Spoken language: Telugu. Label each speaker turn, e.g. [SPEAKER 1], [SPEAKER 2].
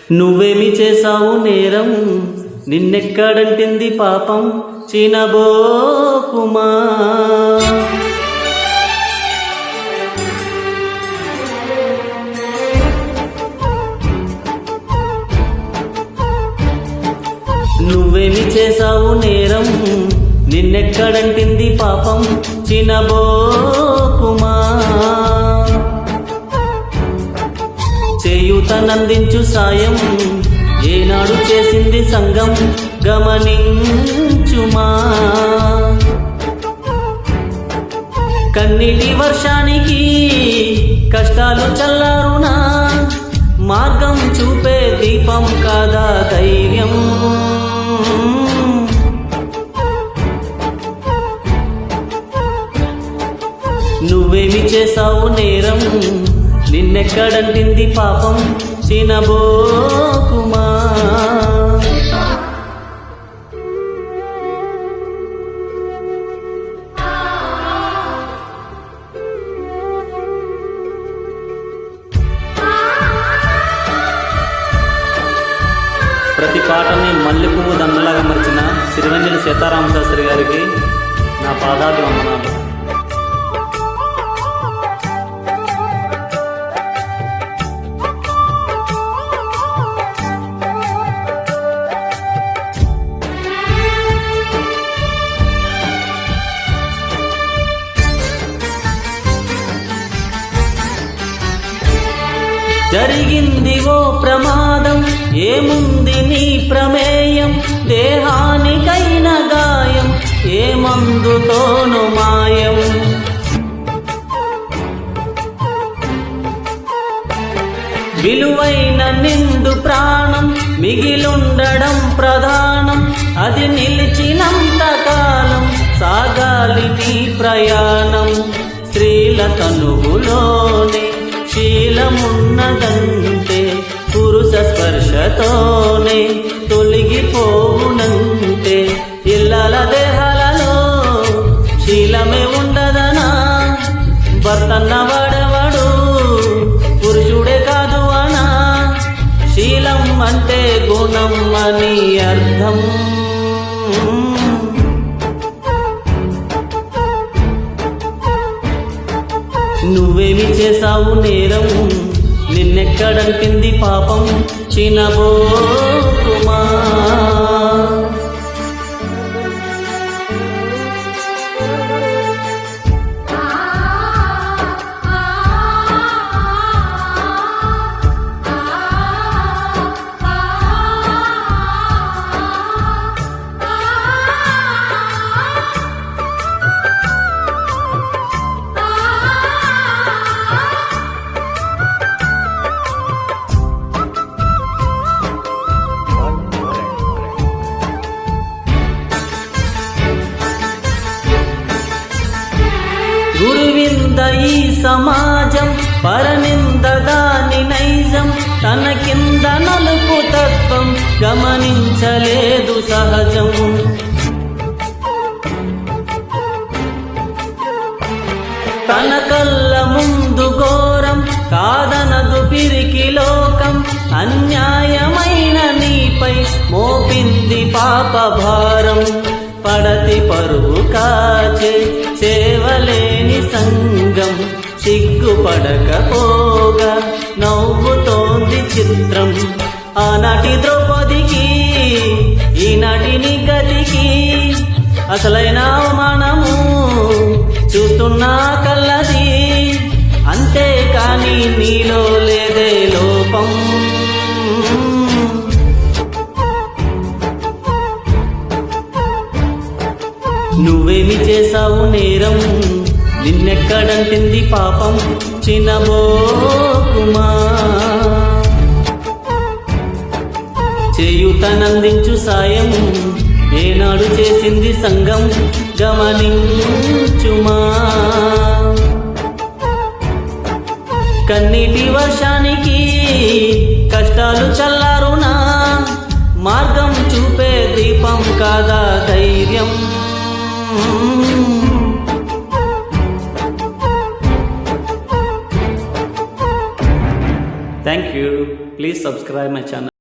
[SPEAKER 1] నువ్వేమి చేశావు నేరం, నిన్నెక్కడంటింది పాపం, చినబోకుమా. నువ్వేమి చేశావు నేరం, నిన్నెక్కడంటింది పాపం, చినబోకుమా. చేయూతనందించు సాయం ఏనాడు చేసింది సంఘం, గమనించుమా. కన్నీటి వర్షానికి కష్టాలు చల్లారునా, మార్గం చూపే దీపం కాదా ధైర్యం. నువ్వేమి చేశావు నేరం, నిన్నెక్కడంటింది పాపం, చినబోకుమా. ప్రతి పాటని మల్లెపువ్వు దండలాగా మరిచిన సిరివెన్నెల సీతారామ శాస్త్రి గారికి నా పాదాభివందనాలు. జరిగింది ఓ ప్రమాదం, ఏముంది నీ ప్రమేయం, దేహానికైన గాయం ఏ మందుతోను మాయం. విలువైన నిండు ప్రాణం మిగిలుండడం ప్రధానం, అది నిలిచినంత కాలం సాగాలి నీ ప్రయాణం. స్త్రీల తనువులోనే శీలమున్నదంటే పురుష స్పర్శతోనే తొలగిపోవునంటే, ఇళ్ళల దేహాలలో శీలమే ఉండదనా. భర్తన్న వాడెవడు పురుషుడే కాదు అనా, శీలం అంటే గుణం అని అర్థం. నువ్వేమి చేశావు నేరం, నిన్నెక్కడంటింది పాపం, చినబోకుమా. గురువింద ఈ సమాజం, పరనింద దాని నైజం, తన కింద నలుపు తత్వం గమనించలేదు సహజం. తన కళ్ళ ముందు ఘోరం కాదనదు పిరికి లోకం, అన్యాయమైన నీపై మోపింది పాప భారం. పడతి పరువు కాచే సేవలేని సంఘం, సిగ్గుపడకపోగా నవ్వుతోంది చిత్రం. ఆనాటి ద్రౌపదికి ఈనాటి నీ గతికి అసలైన అవమానము చూస్తున్నా కల్లది, అంతేకాని నీలో లేదే లోపం. నువ్వేమి చేశావు నేరం, నిన్నెక్కడంటింది పాపం, చినబోకుమా. చేయూతనందించు సాయం ఏనాడు చేసింది సంఘం, గమనించుమా. కన్నీటి వర్షానికి కష్టాలు చల్లారునా, మార్గం చూపే దీపం కాదా ధైర్యం. Thank you. Please subscribe my channel.